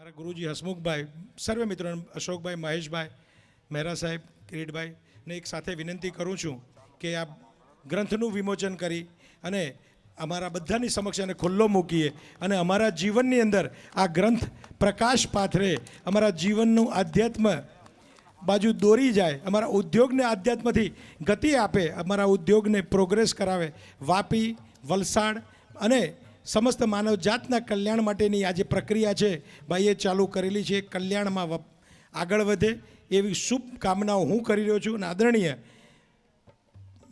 મારા ગુરુજી હસમુખભાઈ, સર્વે મિત્રોને અશોકભાઈ, મહેશભાઈ, મહેરા સાહેબ, કિરીટભાઈને એક સાથે વિનંતી કરું છું કે આ ગ્રંથનું વિમોચન કરી અને અમારા બધાની સમક્ષ એને ખુલ્લો મૂકીએ અને અમારા જીવનની અંદર આ ગ્રંથ પ્રકાશ પાથરે, અમારા જીવનનું આધ્યાત્મ બાજુ દોરી જાય, અમારા ઉદ્યોગને આધ્યાત્મથી ગતિ આપે, અમારા ઉદ્યોગને પ્રોગ્રેસ કરાવે. વાપી, વલસાડ અને સમસ્ત માનવ જાતના કલ્યાણ માટેની આ જે પ્રક્રિયા છે ભાઈએ ચાલુ કરેલી છે, કલ્યાણમાં આગળ વધે એવી શુભકામનાઓ હું કરી રહ્યો છું. અને આદરણીય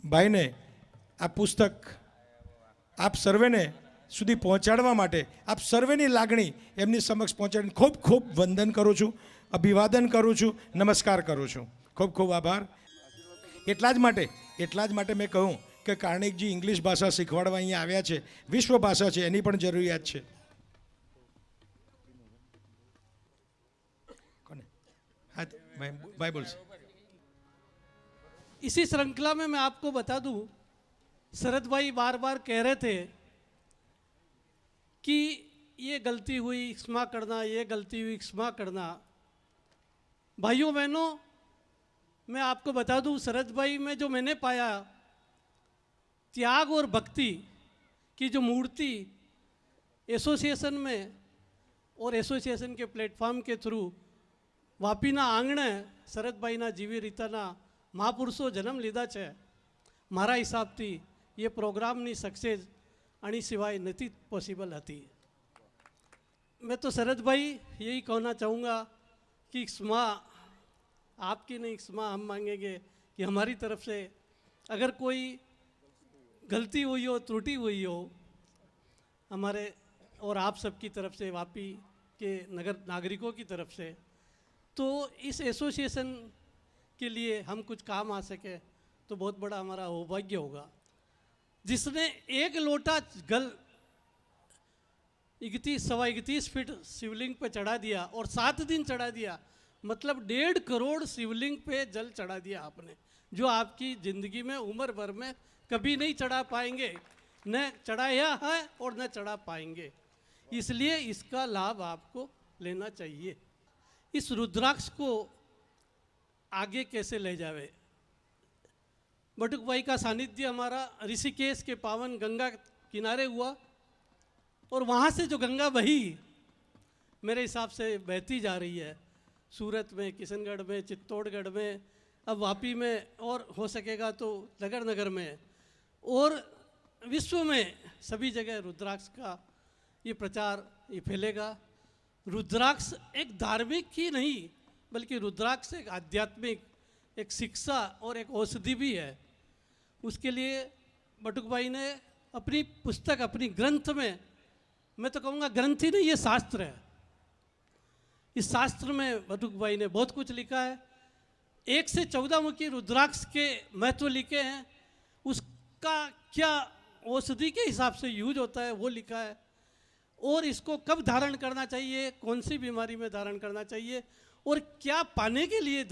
ભાઈને આ પુસ્તક આપ સર્વેને સુધી પહોંચાડવા માટે આપ સર્વેની લાગણી એમની સમક્ષ પહોંચાડીને ખૂબ ખૂબ વંદન કરું છું, અભિવાદન કરું છું, નમસ્કાર કરું છું. ખૂબ ખૂબ આભાર. એટલા જ માટે મેં કહું કે કાર્ણિકજી ઇંગ્લિશ ભાષા શીખવાડવા અહીંયા આવ્યા છે. વિશ્વ ભાષા છે, એની પણ જરૂરિયાત છે. કોને? હા ભાઈ બોલશે. इसी श्रृंखला में मैं आपको बता दूं, शरद भाई बार बार कह रहे थे कि ये गलती हुई क्षमा करना, ये गलती हुई क्षमा करना. भाइयों बहनों, मैं आपको बता दूं, शरद भाई में जो मैंने पाया त्याग और भक्ति की जो मूर्ति एसोसिएशन में और एसोसिएशन के प्लेटफॉर्म के थ्रू વાપીના આંગણે શરદભાઈના જીવી રીતના મહાપુરુષો જન્મ લીધા છે. મારા હિસાબથી એ પ્રોગ્રામની સક્સેસ આની સિવાય નથી પॉसिबल હતી. मैं तो शरद भाई यही कहना चाहूँगा कि क्षमा आपकी नहीं, क्षमा हम मांगेंगे कि हमारी तरफ से अगर कोई गलती हुई हो, त्रुटि हुई हो हमारे और आप सबकी तरफ से, वापी के नगर नागरिकों की तरफ से, तो इस एसोसिएशन के लिए हम कुछ काम आ सके तो बहुत बड़ा हमारा सौभाग्य होगा. जिसने एक लोटा जल 31 फीट शिवलिंग पे चढ़ा दिया और 7 दिन चढ़ा दिया, मतलब 1.5 करोड़ शिवलिंग पे जल चढ़ा दिया आपने, जो आपकी ज़िंदगी में उम्र भर में कभी नहीं चढ़ा पाएंगे, न चढ़ाया है और न चढ़ा पाएंगे. इसलिए इसका लाभ आपको लेना चाहिए. इस रुद्राक्ष को आगे कैसे ले जावे. बटुक भाई का सानिध्य हमारा ऋषिकेश के पावन गंगा किनारे हुआ और वहाँ से जो गंगा बही मेरे हिसाब से बहती जा रही है सूरत में, किशनगढ़ में, चित्तौड़गढ़ में, अब वापी में और हो सकेगा तो नगर में और विश्व में सभी जगह रुद्राक्ष का ये प्रचार ये फैलेगा. रुद्राक्ष एक धार्मिक ही नहीं बल्कि रुद्राक्ष एक आध्यात्मिक, एक शिक्षा और एक औषधि भी है. उसके लिए बटुक भाई ने अपनी पुस्तक, अपनी ग्रंथ में, मैं तो कहूँगा ग्रंथ ही नहीं, ये शास्त्र है. इस शास्त्र में बटुक भाई ने बहुत कुछ लिखा है. 1 से 14 मुखी रुद्राक्ष के महत्व लिखे हैं. उसका क्या औषधि के हिसाब से यूज होता है वो लिखा है, और इसको कब धारण करना चाहिए, कौन सी बीमारी में धारण करना चाहिए और क्या पाने के लिए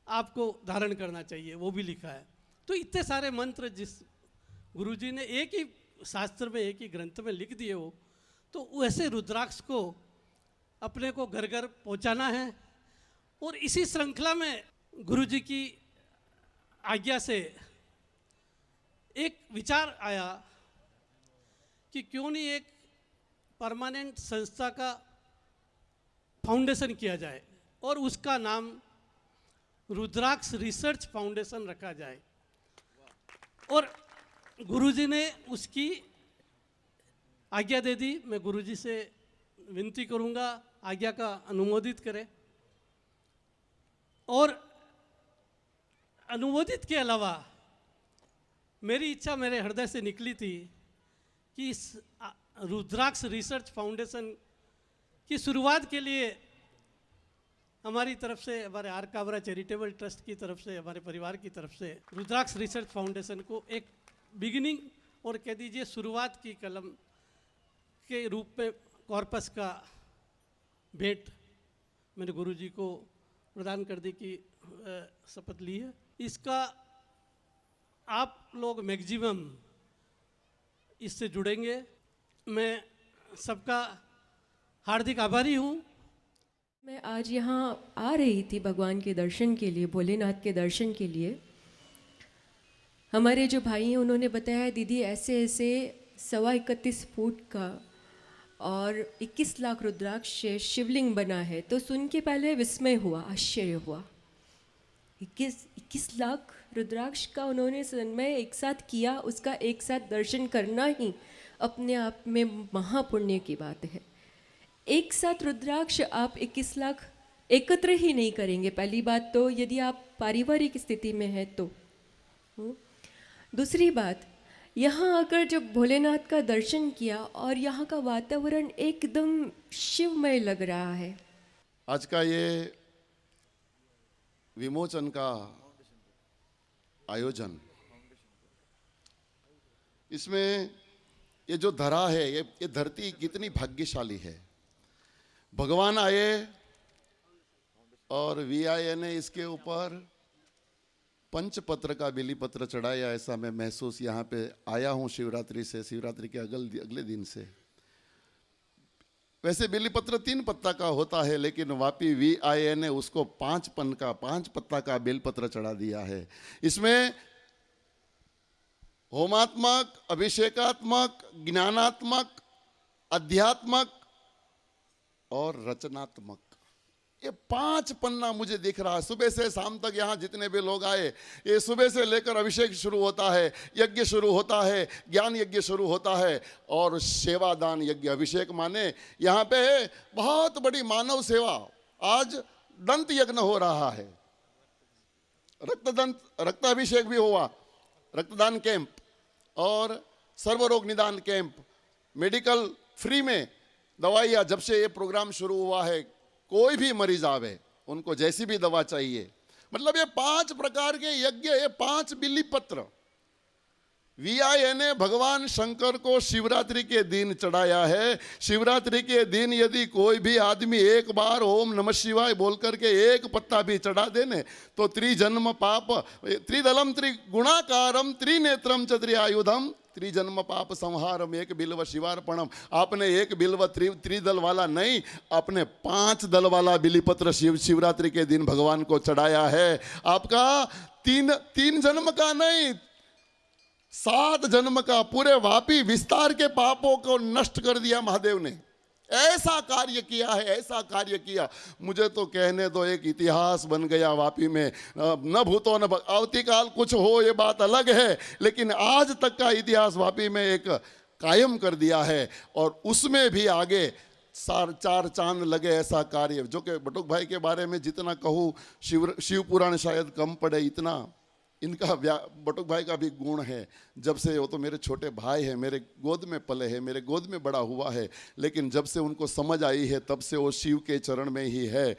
आपको धारण करना चाहिए वो भी लिखा है. तो इतने सारे मंत्र जिस गुरुजी ने एक ही शास्त्र में, एक ही ग्रंथ में लिख दिए हो, तो वैसे रुद्राक्ष को अपने को घर घर पहुंचाना है. और इसी श्रृंखला में गुरुजी की आज्ञा से एक विचार आया कि क्यों नहीं एक परमानेंट संस्था का फाउंडेशन किया जाए और उसका नाम रुद्राक्ष रिसर्च फाउंडेशन रखा जाए. और गुरुजी ने उसकी आज्ञा दे दी. मैं गुरुजी से विनती करूंगा आज्ञा का अनुमोदित करें. और अनुमोदित के अलावा मेरी इच्छा मेरे हृदय से निकली थी कि इस रुद्राक्ष रिसर्च फाउंडेशन की शुरुआत के लिए हमारी तरफ से, हमारे आर काबरा चैरिटेबल ट्रस्ट की तरफ से, हमारे परिवार की तरफ से रुद्राक्ष रिसर्च फाउंडेशन को एक बिगिनिंग और कह दीजिए शुरुआत की कलम के रूप में कॉर्पस का भेंट मैंने गुरुजी को प्रदान कर दी की शपथ ली है. इसका आप लोग मैक्सिमम इससे जुड़ेंगे. मैं सबका हार्दिक आभारी हूँ। मैं आज यहाँ आ रही थी भगवान के दर्शन के लिए, भोलेनाथ के दर्शन के लिए। हमारे जो भाई हैं उन्होंने बताया दीदी ऐसे ऐसे 31.25 फुट का और 21 लाख रुद्राक्ष से शिवलिंग बना है। तो सुन के पहले विस्मय हुआ, आश्चर्य हुआ। 21 लाख रुद्राक्ष का उन्होंने समय एक साथ किया, उसका एक साथ दर्शन करना ही अपने आप में महापुण्य की बात है। एक साथ रुद्राक्ष आप 21 लाख एकत्र ही नहीं करेंगे, पहली बात तो, यदि आप पारिवारिक स्थिति में हैं तो। दूसरी बात, यहाँ आकर जब भोलेनाथ का दर्शन किया और यहाँ का वातावरण एकदम शिवमय लग रहा है। आज का ये विमोचन का आयोजन, इसमें ये जो धरा है, ये धरती कितनी भाग्यशाली है। भगवान आए और VIA ने इसके ऊपर पंचपत्र का बिली पत्र चढ़ाया। ऐसा मैं महसूस यहाँ पे आया हूँ शिवरात्रि से, शिवरात्रि के अगले दिन से। वैसे बिली पत्र 3 पत्ता का होता है, लेकिन वापी VIA ने उसको 5 पत्ता का बेलपत्र चढ़ा दिया है। इसमें होमात्मक, अभिषेकात्मक, ज्ञानात्मक, अध्यात्मक और रचनात्मक, ये 5 पन्ना मुझे दिख रहा है। सुबह से शाम तक यहाँ जितने भी लोग आए, ये सुबह से लेकर अभिषेक शुरू होता है, यज्ञ शुरू होता है, ज्ञान यज्ञ शुरू होता है और सेवादान यज्ञ। अभिषेक माने यहाँ पे बहुत बड़ी मानव सेवा। आज दंत यज्ञ हो रहा है, रक्ताभिषेक भी हुआ, रक्तदान कैंप और सर्वरोग निदान कैंप, मेडिकल फ्री में दवाइयाँ। जब से ये प्रोग्राम शुरू हुआ है, कोई भी मरीज आवे, उनको जैसी भी दवा चाहिए, मतलब ये 5 प्रकार के यज्ञ, ये 5 बिली पत्र VIA ने भगवान शंकर को शिवरात्रि के दिन चढ़ाया है। शिवरात्रि के दिन यदि कोई भी आदमी एक बार ओम नमः शिवाय बोल करके एक पत्ता भी चढ़ा देने तो त्रिजन्म पाप, त्रिदलम त्रिगुणाकारम त्रिनेत्रम च त्रिआयुधम त्रिजन्म पाप संहारम एक बिल्व शिवार्पणम। आपने एक बिल्व त्रिदल वाला नहीं, आपने 5 दल वाला बिलीपत्र शिवरात्रि के दिन भगवान को चढ़ाया है। आपका तीन जन्म का नहीं, 7 जन्म का, पूरे वापी विस्तार के पापों को नष्ट कर दिया महादेव ने। ऐसा कार्य किया है, ऐसा कार्य किया। मुझे तो कहने दो, एक इतिहास बन गया वापी में। न भूतो न आवती काल कुछ हो, ये बात अलग है, लेकिन आज तक का इतिहास वापी में एक कायम कर दिया है। और उसमें भी आगे 4 चांद लगे ऐसा कार्य, जो कि बटुक भाई के बारे में जितना कहूँ शिव पुराण शायद कम पड़े, इतना इनका बटुक भाई का भी गुण है। जब से वो तो मेरे छोटे भाई हैं, मेरे गोद में पले हैं, मेरे गोद में बड़ा हुआ है, लेकिन जब से उनको समझ आई है तब से वो शिव के चरण में ही है।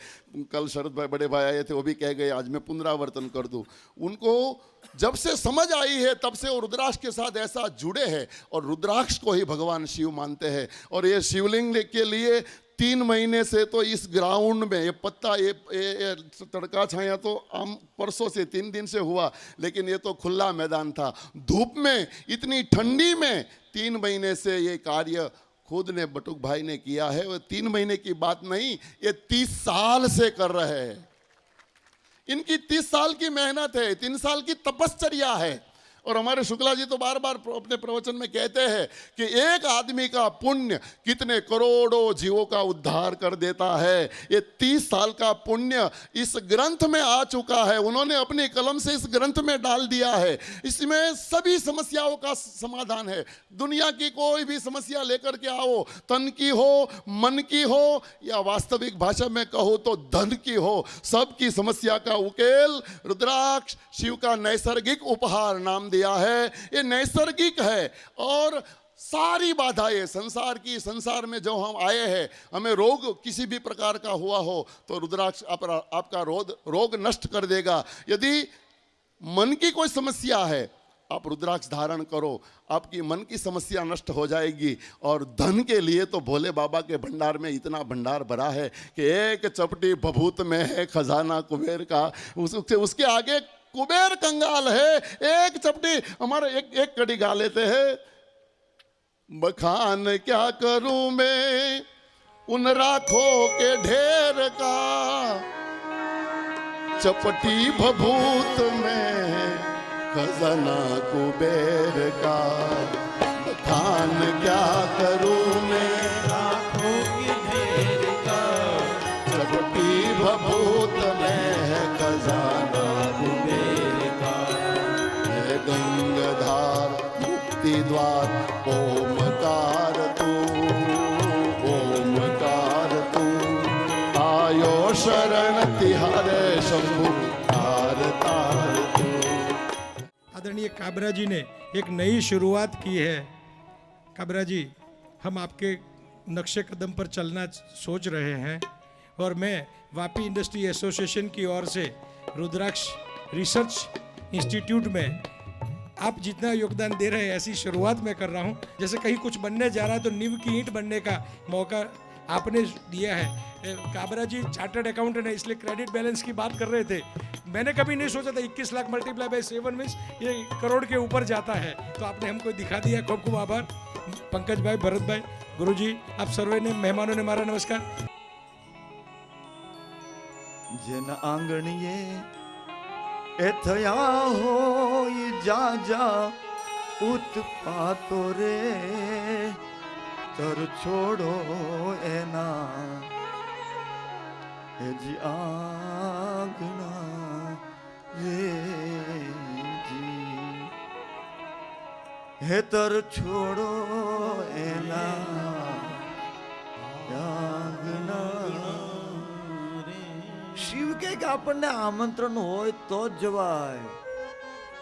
कल शरद भाई बड़े भाई आए थे, वो भी कह गए आज मैं पुनरावर्तन कर दूं। उनको जब से समझ आई है तब से वो रुद्राक्ष के साथ ऐसा जुड़े हैं और रुद्राक्ष को ही भगवान शिव मानते हैं। और ये शिवलिंग के लिए 3 महीने से तो इस ग्राउंड में ये पत्ता, ये तड़का छाया तो हम परसों से 3 दिन से हुआ, लेकिन ये तो खुला मैदान था। धूप में, इतनी ठंडी में 3 महीने से ये कार्य खुद ने बटुक भाई ने किया है। वो 3 महीने की बात नहीं, ये 30 साल से कर रहे हैं। इनकी 30 साल की मेहनत है, 3 साल की तपश्चर्या है। और हमारे शुक्ला जी तो बार बार अपने प्रवचन में कहते हैं कि एक आदमी का पुण्य कितने करोड़ों जीवों का उद्धार कर देता है। ये 30 साल का पुण्य इस ग्रंथ में आ चुका है, उन्होंने अपनी कलम से इस ग्रंथ में डाल दिया है। इसमें सभी समस्याओं का समाधान है। दुनिया की कोई भी समस्या लेकर के आओ, तन की हो, मन की हो, या वास्तविक भाषा में कहो तो धन की हो, सबकी समस्या का उकेल रुद्राक्ष शिव का नैसर्गिक उपहार नाम दिया है। ये नैसर्गिक है और सारी बाधाएं संसार में जो हम आए हैं, हमें रोग किसी भी प्रकार का हुआ हो तो रुद्राक्ष आपका रोग नष्ट कर देगा। यदि मन की कोई समस्या है, आप रुद्राक्ष धारण करो, आपकी मन की समस्या नष्ट हो जाएगी। और धन के लिए तो भोले बाबा के भंडार में इतना भंडार भरा है कि एक चपटी भभूत में है खजाना कुबेर का, उसके आगे कुबेर कंगाल है। एक चपटी, हमारे एक कड़ी गा लेते हैं, बखान क्या करूं मैं उन राखों के ढेर का, चपटी भभूत में खजाना कुबेर का। खान क्या करूं मैं लाखों के ढेर का, चपटी भभूत में है खजाना कुबेर का। है गंगाधार मुक्ति द्वार ओमकार तू, ओमकार तू। आयो शरण तिहारे शंभु तार तार तू। आदरणीय काबरा जी ने एक नई शुरुआत की है। काबरा जी, हम आपके नक्शे कदम पर चलना सोच रहे हैं और मैं वापी इंडस्ट्री एसोसिएशन की ओर से रुद्राक्ष रिसर्च इंस्टीट्यूट में आप जितना योगदान दे रहे हैं ऐसी शुरुआत मैं कर रहा हूं। जैसे कहीं कुछ बनने जा रहा है तो नींव की ईंट बनने का मौका आपने दिया है। काबरा जी चार्टर्ड अकाउंटेंट है, इसलिए क्रेडिट बैलेंस की बात कर रहे थे। मैंने कभी नहीं सोचा था 21 लाख मल्टीप्लाई बाय 7 मीन्स ये करोड़ के ऊपर जाता है, तो आपने हमको दिखा दिया। खूब खूब आभार पंकज भाई, भरत भाई, गुरु जी, आप सर्वे ने मेहमानों ने मारा नमस्कार। जन आंगणिये ए थया होई जा जा उत्पातो रे, तर छोड़ो एना ए जी आंगणा रे जी, हे तर छोड़ो एना आंगणा। શિવ કે આપણને આમંત્રણ હોય તો જ જવાય,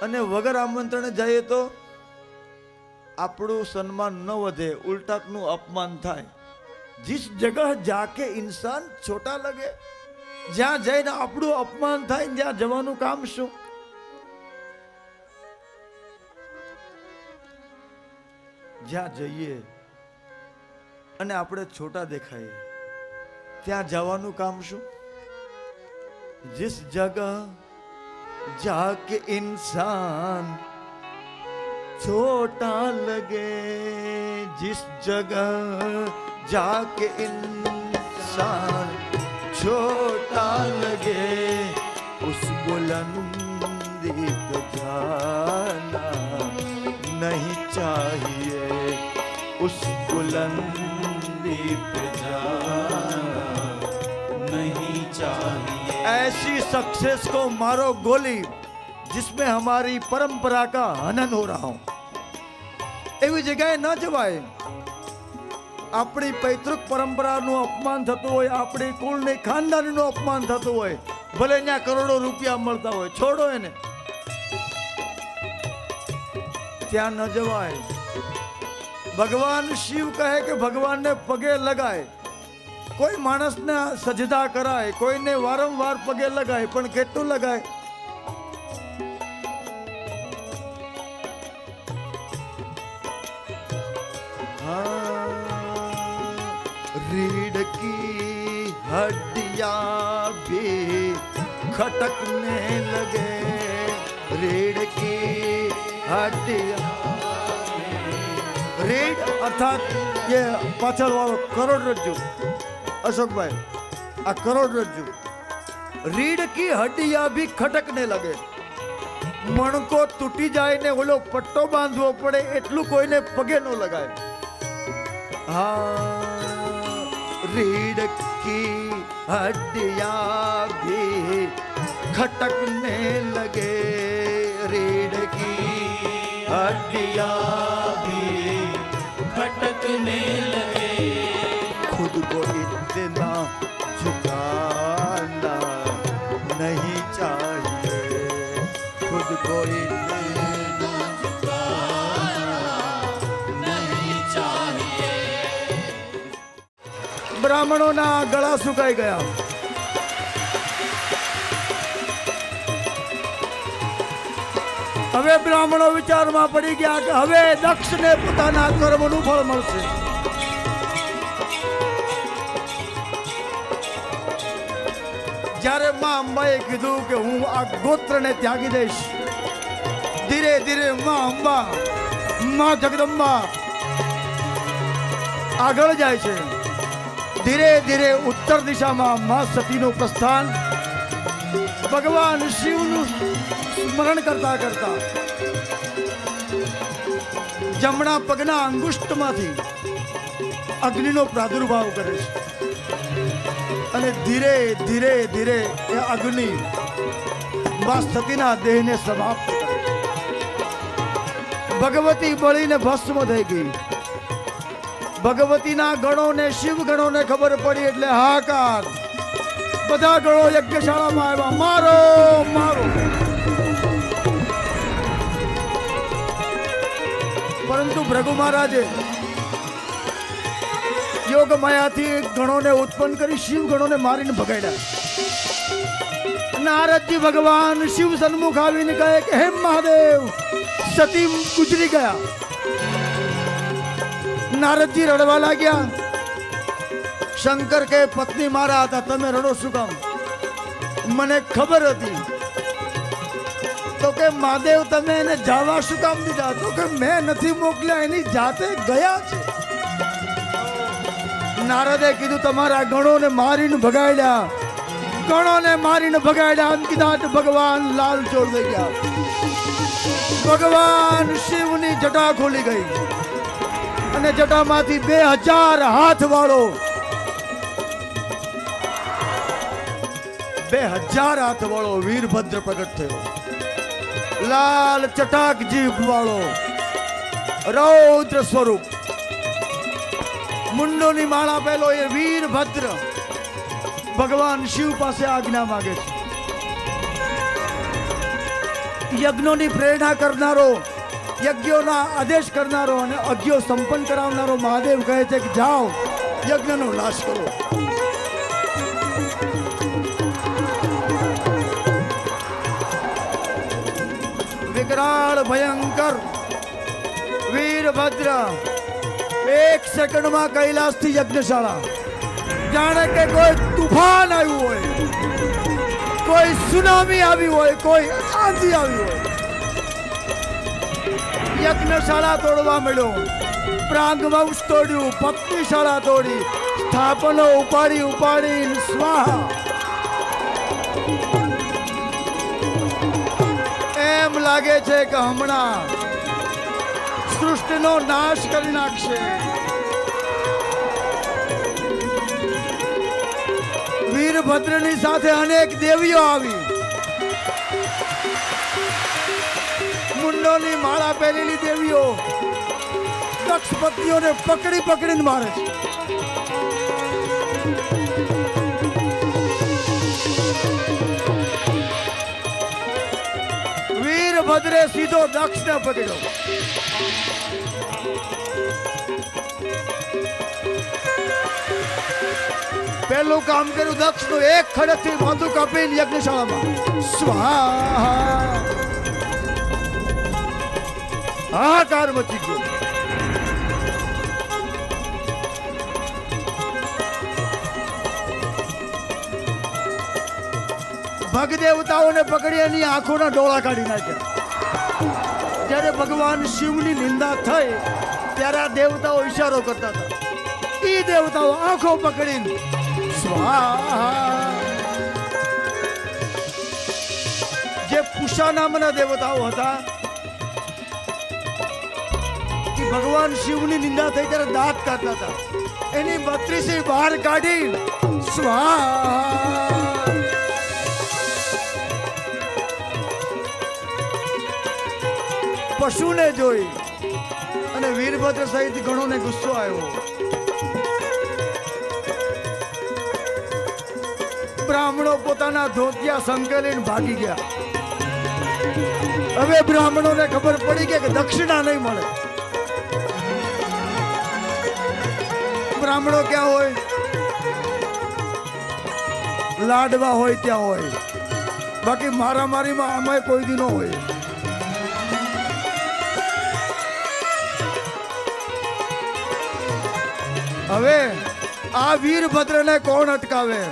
અને વગર આમંત્રણે જઈએ તો આપણું સન્માન ન વધે, ઉલટાનું અપમાન થાય। जिस जगह जाके इंसान छोटा लगे, જ્યાં જઈને આપણું અપમાન થાય, ત્યાં જવાનું કામ શું? જ્યાં જઈએ અને આપણે છોટા દેખાઈએ ત્યાં જવાનું કામ શું? जिस जगह जाके इंसान छोटा लगे, जिस जगह जाके इंसान छोटा लगे, उस बुलंदी पे जाना नहीं चाहिए, उस बुलंदी पे जाना नहीं चाहिए। ऐसी सक्सेस को मारो गोली जिसमें हमारी परंपरा का हनन हो रहा हो, एवी जगह न जवाय। अपनी पैतृक परंपराનું અપમાન થતું હોય, આપણી કુળની ખાનદાનીનું અપમાન થતું હોય, ભલે ત્યાં કરોડો રૂપિયા મળતા હોય, છોડો એને, ત્યાં ન જવાય। ભગવાન શિવ કહે કે ભગવાનને પગે લગાય, કોઈ માણસને સજદા કરાય, કોઈને વારંવાર પગે લગાય, પણ કેટલું લગાય? रीढ़ की हड्डियां भी खटकने लगे, रीढ़ की हड्डियां। रीढ़ अर्थात ये पाछળ વાળો કરોડરજ્જુ, अशोक भाई आ करोड़रज्जु। रीढ़ की हड्डियां भी खटकने लगे, मणको तूटी जाए ने ओलो पट्टो बांधवो पड़े एटलू कोईने पगे न लगाए। हाँ, रीढ़ की हड्डियां भी खटकने लगे, रीढ़ की हड्डियां भी खटकने लगे। खुद को इतना झुकाना नहीं चाहिए, खुद को इतना झुकाना नहीं चाहिए। ब्राह्मणों ना गला सुकाई गया। હવે બ્રાહ્મણો વિચારમાં પડી ગયા કે હવે દક્ષને પોતાના કર્મનું ફળ મળશે। જ્યારે માં અંબાએ કીધું કે હું આ ગોત્રને ત્યાગી દઈશ, ધીરે ધીરે માં અંબા, માં જગદંબા આગળ જાય છે। ધીરે ધીરે ઉત્તર દિશામાં માં સતીનું પ્રસ્થાન ભગવાન શિવનું સ્મરણ કરતા કરતા જમણા પગના અંગુષ્ઠમાંથી અગ્નિનો પ્રાદુર્ભાવ કરે છે અને ધીરે ધીરે ધીરે એ અગ્નિ માં સતીના દેહને સમાપ્ત કરે છે. ભગવતી બળીને ભસ્મ થઈ ગઈ. ભગવતીના ગણોને શિવ ગણોને ખબર પડી એટલે હાહાકાર. બધા ગણો યજ્ઞશાળામાં આવ્યા, મારો મારો. પરંતુ ભૃગુ મહારાજે યોગ માયાથી ગણોને ઉત્પન્ન કરી શિવ ગણોને મારીને ભગાડ્યા. નારદજી ભગવાન શિવ સન્મુખ આવીને કહે કે હે મહાદેવ, સતી ગુજરી ગયા. નારદજી રડવા લાગ્યા. શંકર કે પત્ની મારા હતા, તમે રડો શું કામ? મને ખબર હતી. તો કે મહાદેવ તમે એને જવા શું કામ દીધા? તો કે મેં નથી મોકલ્યા, એની જાતે ગયા છે. નારદે કીધું તમારા ગણોને મારીને ભગાડ્યા, ગણોને મારીને ભગાડ્યા. એમ કીધા ભગવાન લાલ ચોર થઈ ગયા. ભગવાન શિવની જટા ખોલી ગઈ અને જટામાંથી 2000 હાથ વાળો 2000 હાથ વાળો વીરભદ્ર પ્રગટ થયો. લાલ ચટાક જીભ વાળો રૌદ્ર સ્વરૂપ, મુંડોની માળા પહેલો એ વીરભદ્ર ભગવાન શિવ પાસે આજ્ઞા માંગે છે. યજ્ઞોની પ્રેરણા કરનારો, યજ્ઞોના આદેશ કરનારો અને અજ્ઞો સંપન્ન કરાવનારો મહાદેવ કહે છે કે જાઓ યજ્ઞનો નાશ કરો. વિકરાળ ભયંકર વીરભદ્ર 1 સેકન્ડમાં કૈલાસથી યજ્ઞશાળા, જાણે કે કોઈ તુફાન આવ્યું હોય, કોઈ સુનામી આવી હોય, કોઈ આંધી આવી હોય. યજ્ઞશાળા તોડવા મળ્યો, પ્રાંગવંશ તોડ્યું, પત્નીશાળા તોડી, સ્થાપનો ઉપાડી ઉપાડી સ્વાહા. એમ લાગે છે કે હમણાં સૃષ્ટિનો નાશ કરી નાખશે. વીરભદ્રની સાથે અનેક દેવીઓ આવી. મુંડોની માળા પહેરેલી દેવીઓ દક્ષ પત્નીઓને પકડી પકડીને મારે છે. વીરભદ્રે સીધો દક્ષને પકડ્યો. પહેલું કામ કર્યું, દક્ષનું એક ખડકથી માથું કાપીને યજ્ઞશાળામાં સ્વાહા. હાહાકાર મચી ગયો. ભગ દેવતાઓને પકડી એની આંખોના ડોળા કાઢી નાખ્યા. જ્યારે ભગવાન શિવની નિંદા થઈ ત્યારે આ દેવતાઓ ઈશારો કરતા હતા. એ દેવતાઓ આંખો પકડીને સ્વાહા. જે પુષા નામના દેવતાઓ હતા, ભગવાન શિવની નિંદા થઈ ત્યારે દાંત કાઢતા હતા. એની 32 બહાર કાઢી સ્વાહા. પશુને જોઈ અને વીરભદ્ર સહિત ગણોને ગુસ્સો આવ્યો. બ્રાહ્મણો પોતાના ધોતિયા સંકેલીને ભાગી ગયા. હવે બ્રાહ્મણોને ખબર પડી કે દક્ષિણા નહીં મળે. બ્રાહ્મણો ક્યાં હોય? લાડવા હોય ત્યાં હોય, બાકી મારામારીમાં આમાં કોઈ દી ન હોય. હવે આ વીરભદ્રને કોણ અટકાવે?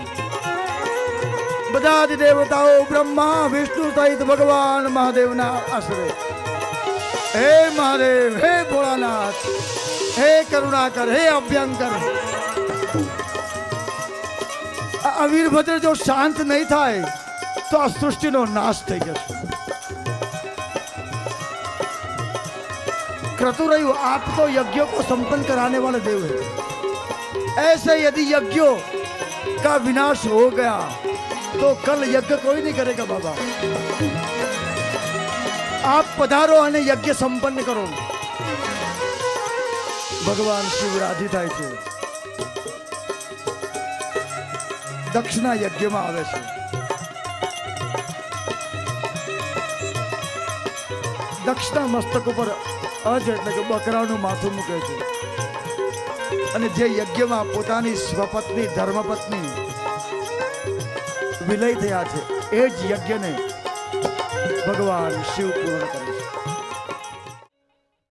બધા જ દેવતાઓ બ્રહ્મા વિષ્ણુ સહિત ભગવાન મહાદેવના આશ્રય. હે મહાદેવ, હે ભોળાનાથ, હે કરુણાકર, હે અભ્યંકર, આ વીરભદ્ર જો શાંત નહીં થાય તો આ સૃષ્ટિનો નાશ થઈ જશે. क्रतुरयु आप तो यज्ञों को संपन्न कराने वाले देव हैं. ऐसे यदि यज्ञों का विनाश हो गया तो कल यज्ञ कोई नहीं करेगा बाबा. आप पधारो અને यज्ञ संपन्न करो. भगवान शिव राजी થાય છે. દક્ષિણા યજ્ઞમાં આવે છે. દક્ષિણા મસ્તક ઉપર અજ એટલે કે બકરાનું માથું મૂકે છે અને જે યજ્ઞમાં પોતાની સ્વપત્ની ધર્મપત્ની વિલય થયા છે એ જ યજ્ઞને ભગવાન શિવ પૂર્ણ કરે છે.